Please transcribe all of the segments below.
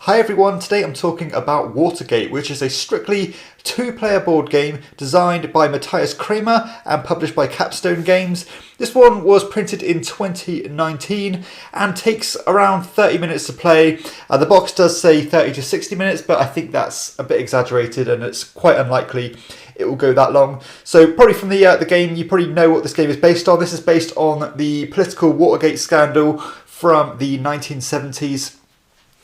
Hi everyone, today I'm talking about Watergate, which is a strictly two-player board game designed by Mathias Cramer and published by Capstone Games. This one was printed in 2019 and takes around 30 minutes to play. The box does say 30 to 60 minutes, but I think that's a bit exaggerated and it's quite unlikely it will go that long. So probably from the game, you probably know what this game is based on. This is based on the political Watergate scandal from the 1970s.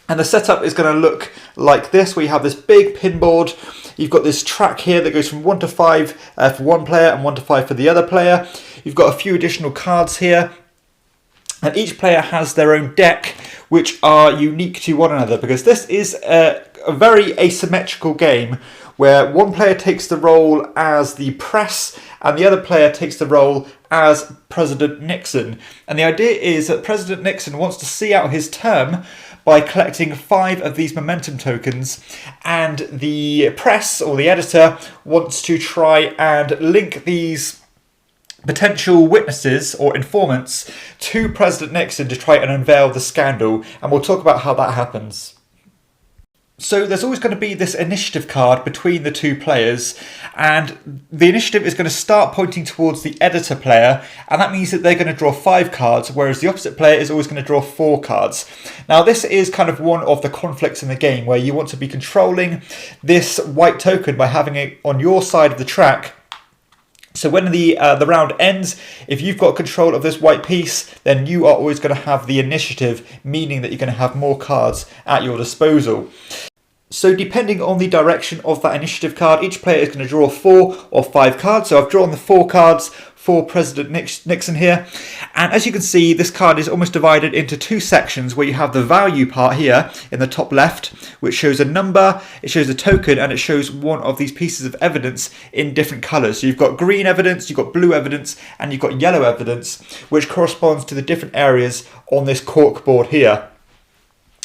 And the setup is going to look like this, where you have this big pin board. You've got this track here that goes from 1 to 5 for one player and 1 to 5 for the other player. You've got a few additional cards here. And each player has their own deck, which are unique to one another, because this is a very asymmetrical game where one player takes the role as the press and the other player takes the role as President Nixon. And the idea is that President Nixon wants to see out his term by collecting 5 of these momentum tokens, and the press or the editor wants to try and link these potential witnesses or informants to President Nixon to try and unveil the scandal, and we'll talk about how that happens. So there's always going to be this initiative card between the two players, and the initiative is going to start pointing towards the editor player, and that means that they're going to draw 5 cards, whereas the opposite player is always going to draw 4 cards. Now this is kind of one of the conflicts in the game, where you want to be controlling this white token by having it on your side of the track. So when the round ends, if you've got control of this white piece, then you are always going to have the initiative, meaning that you're going to have more cards at your disposal. So depending on the direction of that initiative card, each player is going to draw 4 or 5 cards. So I've drawn the 4 cards for President Nixon here. And as you can see, this card is almost divided into 2 sections, where you have the value part here in the top left, which shows a number, it shows a token, and it shows one of these pieces of evidence in different colours. So you've got green evidence, you've got blue evidence, and you've got yellow evidence, which corresponds to the different areas on this cork board here.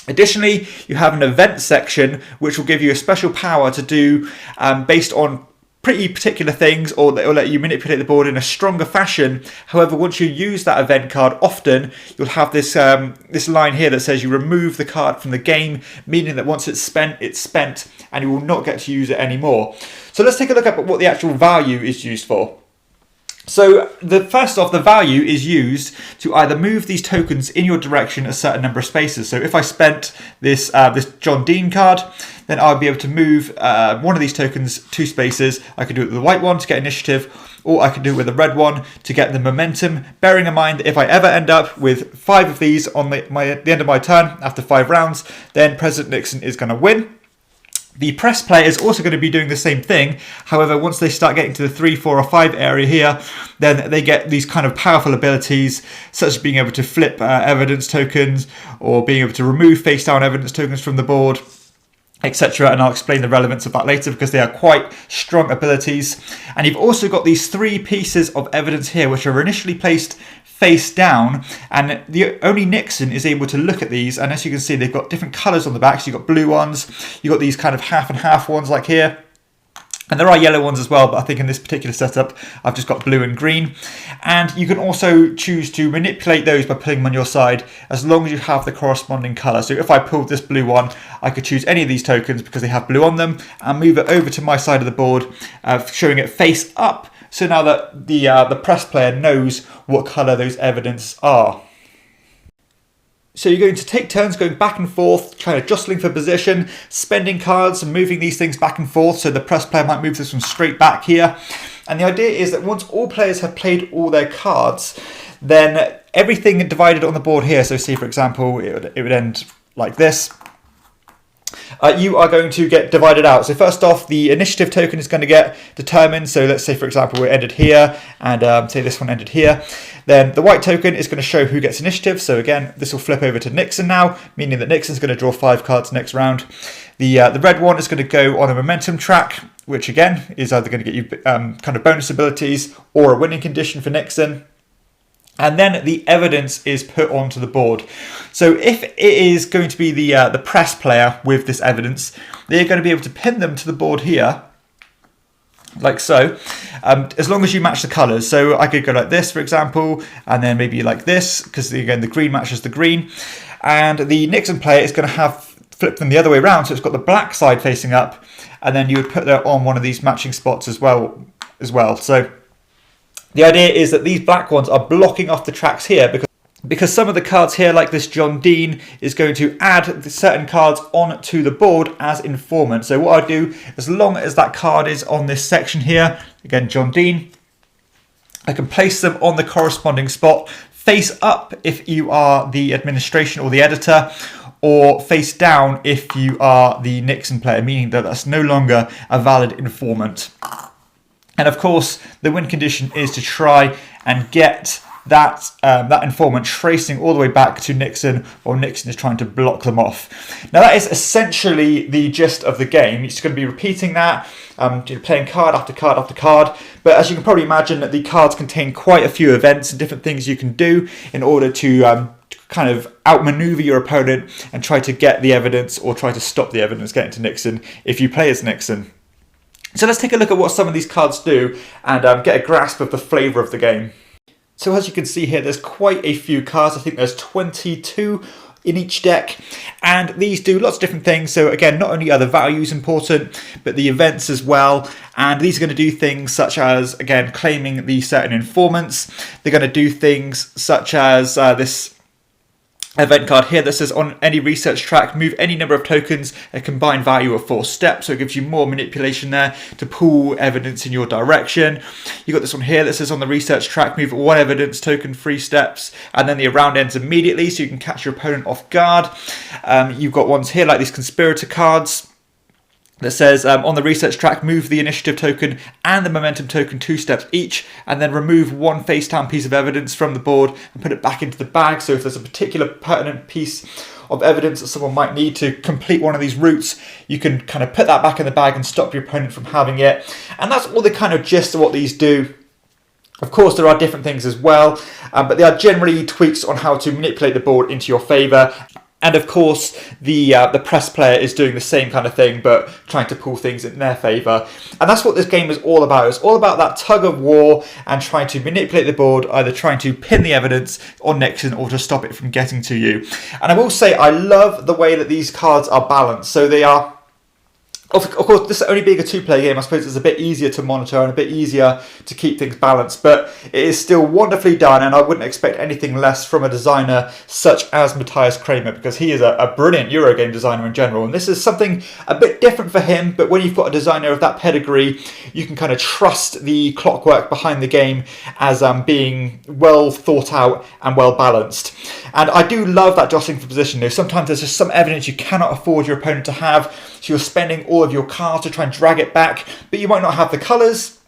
Additionally, you have an event section, which will give you a special power to do based on pretty particular things, or that will let you manipulate the board in a stronger fashion. However, once you use that event card often, you'll have this this line here that says you remove the card from the game, meaning that once it's spent, and you will not get to use it anymore. So let's take a look at what the actual value is used for. So first off, the value is used to either move these tokens in your direction a certain number of spaces. So if I spent this John Dean card, then I'll be able to move one of these tokens 2 spaces. I could do it with the white one to get initiative, or I could do it with the red one to get the momentum, bearing in mind that if I ever end up with 5 of these on the end of my turn after 5 rounds, then President Nixon is going to win. The press player is also going to be doing the same thing. However, once they start getting to the 3, 4 or 5 area here, then they get these kind of powerful abilities, such as being able to flip evidence tokens, or being able to remove face down evidence tokens from the board, etc. And I'll explain the relevance of that later, because they are quite strong abilities. And you've also got these 3 pieces of evidence here, which are initially placed face down, and only Nixon is able to look at these. And as you can see, they've got different colours on the back. So you've got blue ones, you've got these kind of half and half ones like here, and there are yellow ones as well, but I think in this particular setup I've just got blue and green. And you can also choose to manipulate those by putting them on your side, as long as you have the corresponding colour. So if I pulled this blue one, I could choose any of these tokens because they have blue on them, and move it over to my side of the board, showing it face up. So now that the press player knows what colour those evidence are. So you're going to take turns going back and forth, kind of jostling for position, spending cards and moving these things back and forth. So the press player might move this one straight back here. And the idea is that once all players have played all their cards, then everything divided on the board here. So say, for example, it would end like this. You are going to get divided out. So first off, the initiative token is going to get determined. So let's say, for example, it ended here, and say this one ended here. Then the white token is going to show who gets initiative. So again, this will flip over to Nixon now, meaning that Nixon's going to draw 5 cards next round. The red one is going to go on a momentum track, which again is either going to get you kind of bonus abilities or a winning condition for Nixon. And then the evidence is put onto the board. So if it is going to be the press player with this evidence, they're going to be able to pin them to the board here, like so, as long as you match the colours. So I could go like this, for example, and then maybe like this, because again the green matches the green. And the Nixon player is going to have flip them the other way around, so it's got the black side facing up, and then you would put that on one of these matching spots as well. So the idea is that these black ones are blocking off the tracks here because some of the cards here, like this John Dean, is going to add certain cards onto the board as informant. So what I do, as long as that card is on this section here, again John Dean, I can place them on the corresponding spot, face up if you are the administration or the editor, or face down if you are the Nixon player, meaning that that's no longer a valid informant. And of course, the win condition is to try and get that informant tracing all the way back to Nixon, while Nixon is trying to block them off. Now that is essentially the gist of the game. You're just going to be repeating that, playing card after card after card. But as you can probably imagine, the cards contain quite a few events and different things you can do in order to kind of outmaneuver your opponent and try to get the evidence, or try to stop the evidence getting to Nixon if you play as Nixon. So let's take a look at what some of these cards do and get a grasp of the flavour of the game. So as you can see here, there's quite a few cards. I think there's 22 in each deck, and these do lots of different things. So again, not only are the values important, but the events as well. And these are going to do things such as, again, claiming the certain informants. They're going to do things such as this event card here that says on any research track, move any number of tokens a combined value of 4 steps. So it gives you more manipulation there to pull evidence in your direction. You got this one here that says on the research track, move 1 evidence token 3 steps, and then the round ends immediately, so you can catch your opponent off guard. You've got ones here like these conspirator cards that says on the research track, move the initiative token and the momentum token 2 steps each, and then remove 1 face down piece of evidence from the board and put it back into the bag. So if there's a particular pertinent piece of evidence that someone might need to complete one of these routes, you can kind of put that back in the bag and stop your opponent from having it. And that's all the kind of gist of what these do. Of course, there are different things as well, but they are generally tweaks on how to manipulate the board into your favour. And of course, the press player is doing the same kind of thing, but trying to pull things in their favour. And that's what this game is all about. It's all about that tug of war and trying to manipulate the board, either trying to pin the evidence on Nixon or to stop it from getting to you. And I will say, I love the way that these cards are balanced. So they are, of course, this only being a 2-player game, I suppose it's a bit easier to monitor and a bit easier to keep things balanced, but it is still wonderfully done, and I wouldn't expect anything less from a designer such as Mathias Cramer, because he is a brilliant Eurogame designer in general, and this is something a bit different for him. But when you've got a designer of that pedigree, you can kind of trust the clockwork behind the game as being well thought out and well balanced. And I do love that jostling for position. You know, sometimes there's just some evidence you cannot afford your opponent to have, so you're spending all of your cards to try and drag it back, but you might not have the colours.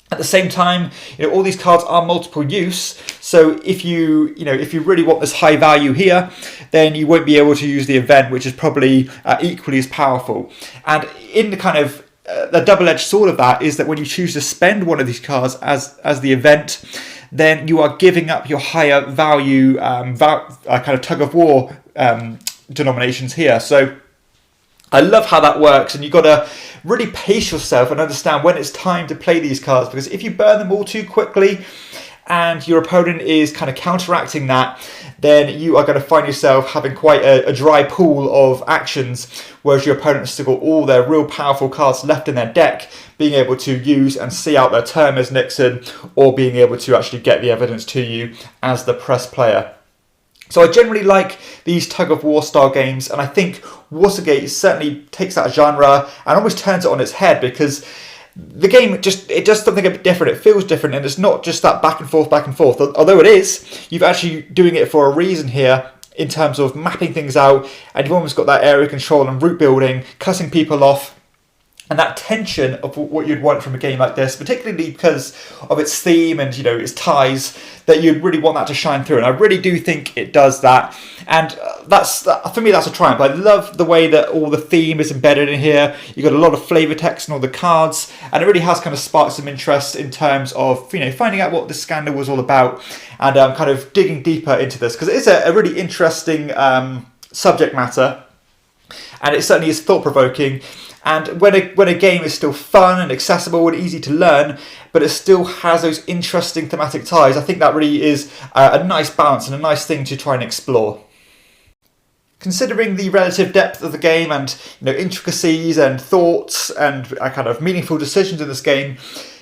At the same time, all these cards are multiple use, so if you really want this high value here, then you won't be able to use the event, which is probably equally as powerful. And in the kind of the double-edged sword of that is that when you choose to spend one of these cards as the event, then you are giving up your higher value kind of tug of war denominations here. So I love how that works, and you've got to really pace yourself and understand when it's time to play these cards, because if you burn them all too quickly and your opponent is kind of counteracting that, then you are going to find yourself having quite a dry pool of actions, whereas your opponent has still got all their real powerful cards left in their deck, being able to use and see out their term as Nixon, or being able to actually get the evidence to you as the press player. So I generally like these tug-of-war style games, and I think Watergate certainly takes that genre and almost turns it on its head, because the game it does something a bit different. It feels different, and it's not just that back and forth. Although it is, you've actually doing it for a reason here in terms of mapping things out, and you've almost got that area control and route building, cutting people off, and that tension of what you'd want from a game like this, particularly because of its theme and its ties, that you'd really want that to shine through. And I really do think it does that. And for me, that's a triumph. I love the way that all the theme is embedded in here. You've got a lot of flavour text in all the cards, and it really has kind of sparked some interest in terms of finding out what the scandal was all about, and kind of digging deeper into this, because it is a really interesting subject matter, and it certainly is thought-provoking. And when a game is still fun and accessible and easy to learn, but it still has those interesting thematic ties, I think that really is a nice balance and a nice thing to try and explore. Considering the relative depth of the game and intricacies and thoughts and kind of meaningful decisions in this game,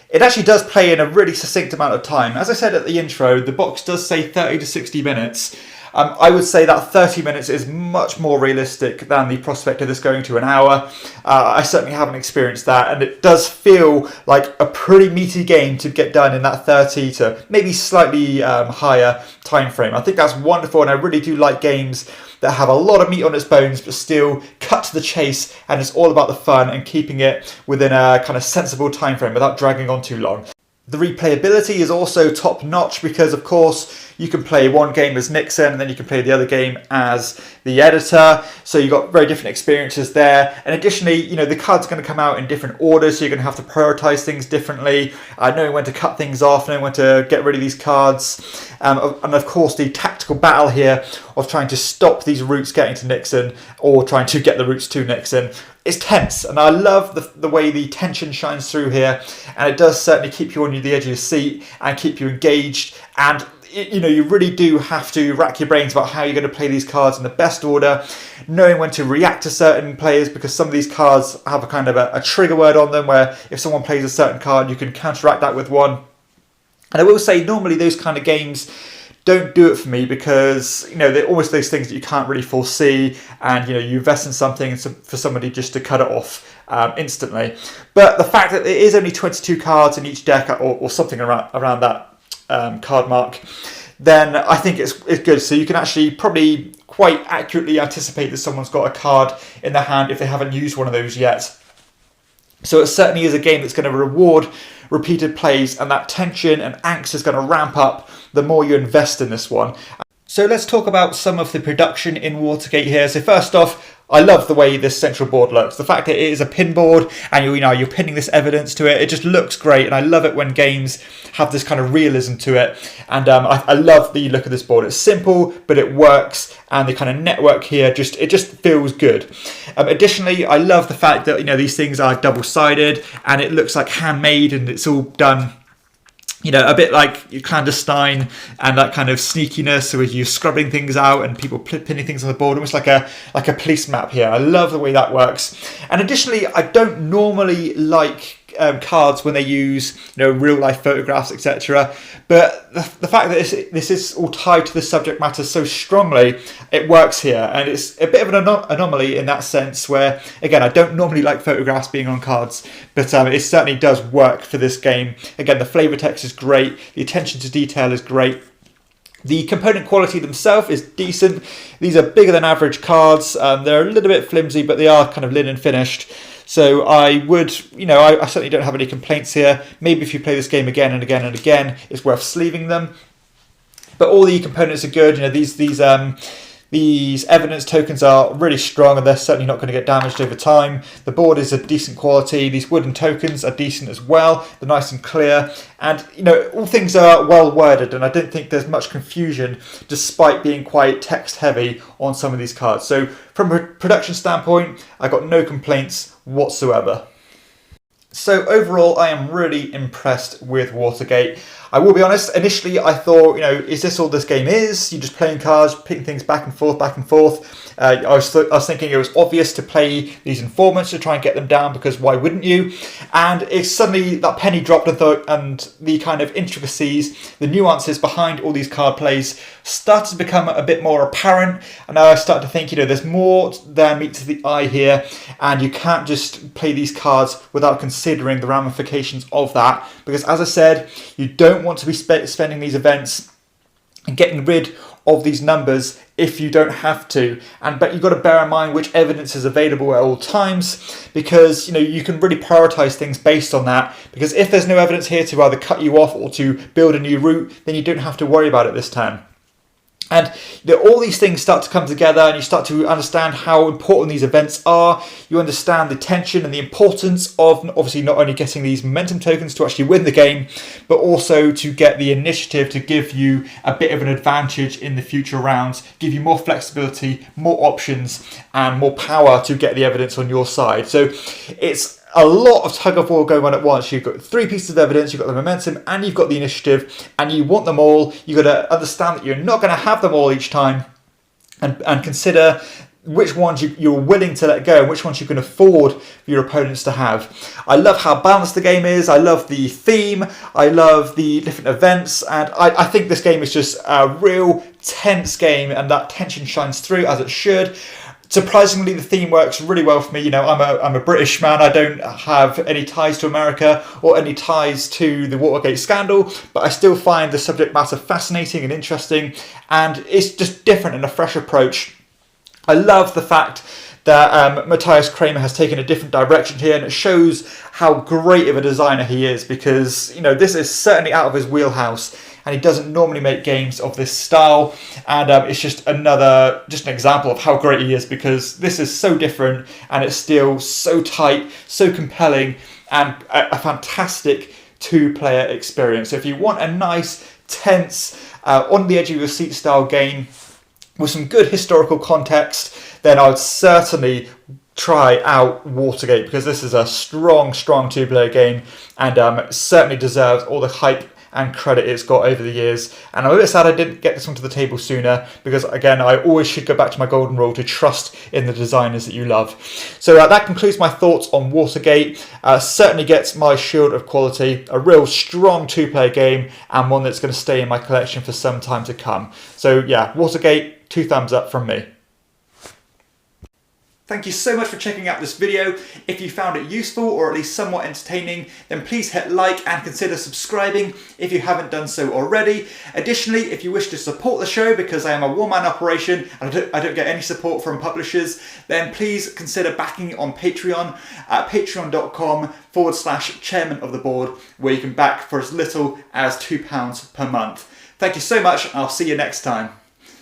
it actually does play in a really succinct amount of time. As I said at the intro, the box does say 30 to 60 minutes. I would say that 30 minutes is much more realistic than the prospect of this going to an hour. I certainly haven't experienced that, and it does feel like a pretty meaty game to get done in that 30 to maybe slightly higher time frame. I think that's wonderful, and I really do like games that have a lot of meat on its bones but still cut to the chase, and it's all about the fun and keeping it within a kind of sensible time frame without dragging on too long. The replayability is also top notch because, of course, you can play one game as Nixon and then you can play the other game as the editor. So you've got very different experiences there. And additionally, the cards are going to come out in different orders, so you're going to have to prioritize things differently, knowing when to cut things off, knowing when to get rid of these cards. And of course, the tactical battle here of trying to stop these routes getting to Nixon or trying to get the routes to Nixon is tense, and I love the way the tension shines through here, and it does certainly keep you on the edge of your seat and keep you engaged. And you really do have to rack your brains about how you're going to play these cards in the best order, knowing when to react to certain players, because some of these cards have a kind of a trigger word on them where if someone plays a certain card, you can counteract that with one. And I will say, normally those kind of games don't do it for me because they're almost those things that you can't really foresee, and you invest in something for somebody just to cut it off instantly. But the fact that it is only 22 cards in each deck or something around that card mark, then I think it's good. So you can actually probably quite accurately anticipate that someone's got a card in their hand if they haven't used one of those yet. So it certainly is a game that's going to reward repeated plays, and that tension and angst is going to ramp up the more you invest in this one. So let's talk about some of the production in Watergate here. So first off, I love the way this central board looks. The fact that it is a pin board and you're pinning this evidence to it, it just looks great, and I love it when games have this kind of realism to it. And I love the look of this board. It's simple, but it works, and the kind of network here it just feels good. Additionally, I love the fact that these things are double-sided and it looks like handmade, and it's all done a bit like clandestine and that kind of sneakiness, so you're scrubbing things out and people pinning things on the board, almost like a police map here. I love the way that works. And additionally, I don't normally like cards when they use real life photographs, etc. But the fact that this is all tied to the subject matter so strongly, it works here, and it's a bit of an anomaly in that sense where, again, I don't normally like photographs being on cards, but it certainly does work for this game. Again, the flavor text is great, the attention to detail is great. The component quality themselves is decent. These are bigger than average cards. They're a little bit flimsy, but they are kind of linen finished. So I would, I certainly don't have any complaints here. Maybe if you play this game again and again and again, it's worth sleeving them. But all the components are good. These evidence tokens are really strong, and they're certainly not going to get damaged over time. The board is a decent quality. These wooden tokens are decent as well. They're nice and clear. And, all things are well worded, and I don't think there's much confusion despite being quite text heavy on some of these cards. So from a production standpoint, I got no complaints whatsoever. So overall, I am really impressed with Watergate. I will be honest, initially I thought, is this all this game is? You're just playing cards, picking things back and forth, back and forth. I was thinking it was obvious to play these informants to try and get them down, because why wouldn't you? And it's suddenly that penny dropped, and the kind of intricacies, the nuances behind all these card plays started to become a bit more apparent. And now I start to think, there's more than meets the eye here, and you can't just play these cards without considering the ramifications of that. Because as I said, you don't want to be spending these events and getting rid of these numbers if you don't have to. But you've got to bear in mind which evidence is available at all times, because you can really prioritize things based on that. Because if there's no evidence here to either cut you off or to build a new route, then you don't have to worry about it this time. And all these things start to come together, and you start to understand how important these events are. You understand the tension and the importance of obviously not only getting these momentum tokens to actually win the game, but also to get the initiative to give you a bit of an advantage in the future rounds, give you more flexibility, more options, and more power to get the evidence on your side. So it's a lot of tug of war going on at once. You've got 3 pieces of evidence, you've got the momentum, and you've got the initiative, and you want them all. You've got to understand that you're not going to have them all each time, and consider which ones you're willing to let go and which ones you can afford for your opponents to have. I love how balanced the game is. I love the theme. I love the different events. And I think this game is just a real tense game, and that tension shines through as it should. Surprisingly, the theme works really well for me. You know, I'm a British man. I don't have any ties to America or any ties to the Watergate scandal, but I still find the subject matter fascinating and interesting, and it's just different and a fresh approach. I love the fact that Mathias Cramer has taken a different direction here, and it shows how great of a designer he is, because, you know, this is certainly out of his wheelhouse, and he doesn't normally make games of this style, and it's just an example of how great he is, because this is so different, and it's still so tight, so compelling, and a fantastic two-player experience. So if you want a nice, tense, on the edge of your seat style game with some good historical context, then I would certainly try out Watergate, because this is a strong two-player game, and certainly deserves all the hype and credit it's got over the years. And I'm a bit sad I didn't get this one to the table sooner, because again, I always should go back to my golden rule to trust in the designers that you love. So that concludes my thoughts on Watergate. Certainly gets my shield of quality, a real strong two-player game, and one that's going to stay in my collection for some time to come. So yeah, Watergate, 2 thumbs up from me. Thank you so much for checking out this video. If you found it useful or at least somewhat entertaining, then please hit like and consider subscribing if you haven't done so already. Additionally, if you wish to support the show, because I am a one-man operation and I don't get any support from publishers, then please consider backing on Patreon at patreon.com/chairman of the board, where you can back for as little as £2 per month. Thank you so much, and I'll see you next time.